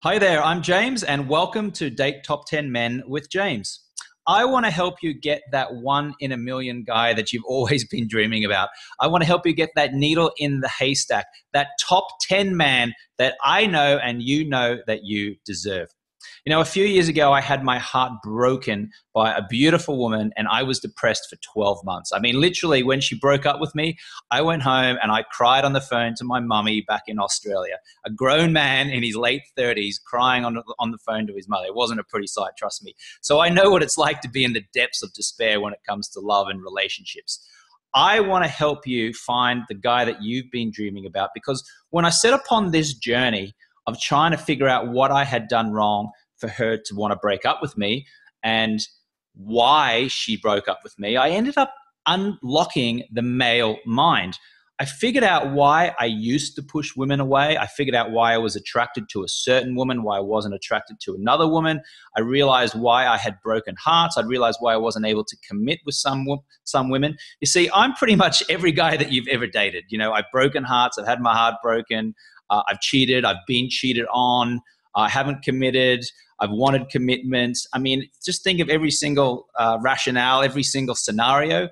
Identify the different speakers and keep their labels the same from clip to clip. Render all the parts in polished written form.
Speaker 1: Hi there, I'm James, and welcome to Date Top 10 Men with James. I want to help you get that one in a million guy that you've always been dreaming about. I want to help you get that needle in the haystack, that top 10 man that I know and you know that you deserve. You know, a few years ago, I had my heart broken by a beautiful woman and I was depressed for 12 months. I mean, literally, when she broke up with me, I went home and I cried on the phone to my mummy back in Australia. A grown man in his late 30s crying on the phone to his mother. It wasn't a pretty sight, trust me. So I know what it's like to be in the depths of despair when it comes to love and relationships. I want to help you find the guy that you've been dreaming about, because when I set upon this journey of trying to figure out what I had done wrong for her to want to break up with me and why she broke up with me, I ended up unlocking the male mind. I figured out why I used to push women away. I figured out why I was attracted to a certain woman, why I wasn't attracted to another woman. I realized why I had broken hearts. I realized why I wasn't able to commit with some women. You see, I'm pretty much every guy that you've ever dated. You know, I've broken hearts. I've had my heart broken. I've cheated. I've been cheated on. I haven't committed. I've wanted commitment. I mean, just think of every single rationale, every single scenario.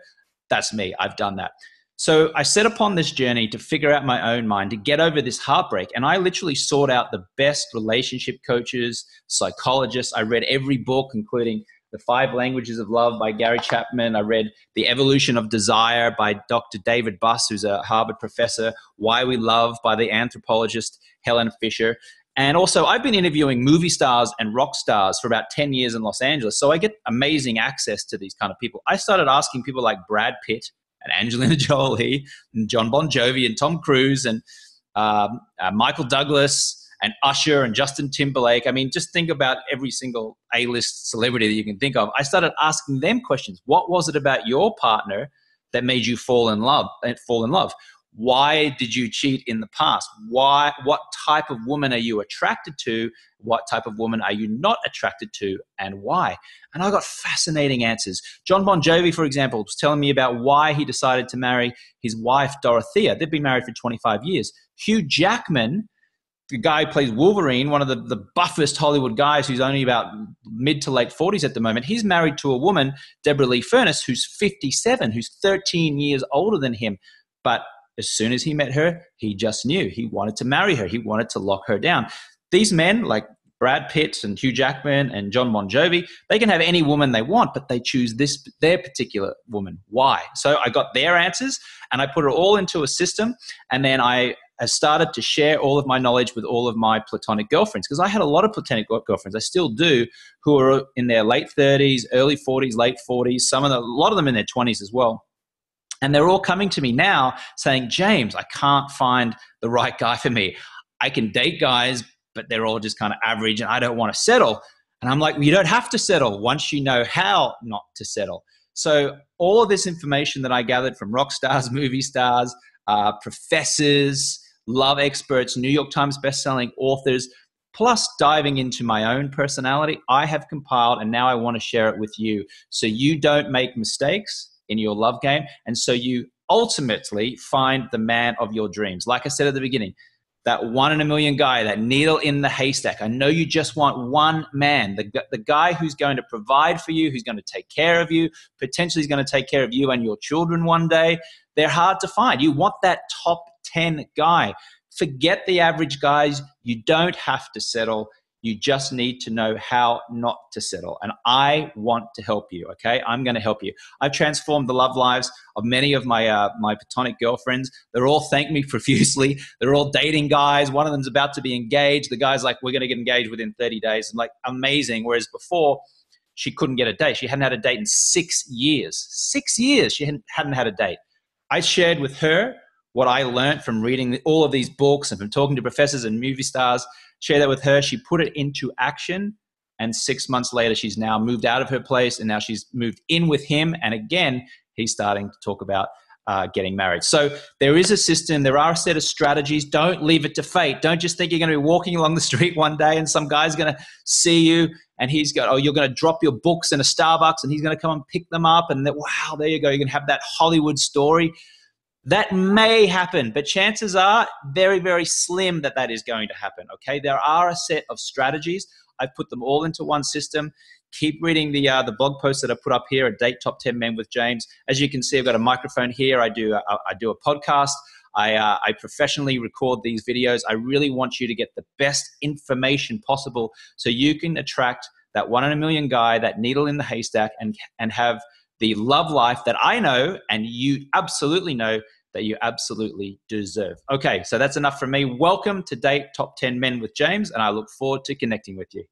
Speaker 1: That's me. I've done that. So I set upon this journey to figure out my own mind, to get over this heartbreak. And I literally sought out the best relationship coaches, psychologists. I read every book, including The 5 Languages of Love by Gary Chapman. I read The Evolution of Desire by Dr. David Buss, who's a Harvard professor. Why We Love by the anthropologist Helen Fisher. And also, I've been interviewing movie stars and rock stars for about 10 years in Los Angeles. So I get amazing access to these kind of people. I started asking people like Brad Pitt and Angelina Jolie and John Bon Jovi and Tom Cruise and Michael Douglas and Usher and Justin Timberlake. I mean, just think about every single A-list celebrity that you can think of. I started asking them questions. What was it about your partner that made you fall in love? Why did you cheat in the past? What type of woman are you attracted to? What type of woman are you not attracted to, and why? And I got fascinating answers. John Bon Jovi, for example, was telling me about why he decided to marry his wife, Dorothea. They've been married for 25 years. Hugh Jackman, the guy who plays Wolverine, one of the buffest Hollywood guys who's only about mid to late 40s at the moment, he's married to a woman, Deborah Lee Furness, who's 57, who's 13 years older than him. But as soon as he met her, he just knew he wanted to marry her. He wanted to lock her down. These men, like Brad Pitt and Hugh Jackman and John Bon Jovi, they can have any woman they want, but they choose their particular woman. Why? So I got their answers and I put it all into a system, and then I started to share all of my knowledge with all of my platonic girlfriends, because I had a lot of platonic girlfriends, I still do, who are in their late 30s, early 40s, late 40s, a lot of them in their 20s as well. And they're all coming to me now saying, James, I can't find the right guy for me. I can date guys, but they're all just kind of average and I don't want to settle. And I'm like, well, you don't have to settle once you know how not to settle. So all of this information that I gathered from rock stars, movie stars, professors, love experts, New York Times bestselling authors, plus diving into my own personality, I have compiled, and now I want to share it with you so you don't make mistakes in your love game, and so you ultimately find the man of your dreams. Like I said at the beginning, that one in a million guy, that needle in the haystack. I know you just want one man, the guy who's going to provide for you, who's going to take care of you, potentially is going to take care of you and your children one day. They're hard to find. You want that top 10 guy. Forget the average guys. You don't have to settle. You just need to know how not to settle. And I want to help you, okay? I'm going to help you. I've transformed the love lives of many of my platonic girlfriends. They're all thank me profusely. They're all dating guys. One of them's about to be engaged. The guy's like, we're going to get engaged within 30 days. I'm like, amazing. Whereas before, she couldn't get a date. She hadn't had a date in 6 years. 6 years she hadn't had a date. I shared with her what I learned from reading all of these books and from talking to professors and movie stars. Share that with her. She put it into action, and 6 months later, she's now moved out of her place, and now she's moved in with him. And again, he's starting to talk about getting married. So there is a system. There are a set of strategies. Don't leave it to fate. Don't just think you're going to be walking along the street one day and some guy's going to see you and you're going to drop your books in a Starbucks and he's going to come and pick them up. And wow, there you go. You're going to have that Hollywood story. That may happen, but chances are very, very slim that that is going to happen. Okay, there are a set of strategies. I've put them all into one system. Keep reading the blog post that I put up here at Date Top 10 Men with James. As you can see, I've got a microphone here. I do a podcast. I professionally record these videos. I really want you to get the best information possible so you can attract that 1 in a million guy, that needle in the haystack, and have the love life that I know and you absolutely know that you absolutely deserve. Okay, so that's enough from me. Welcome to Date Top 10 Men with James, and I look forward to connecting with you.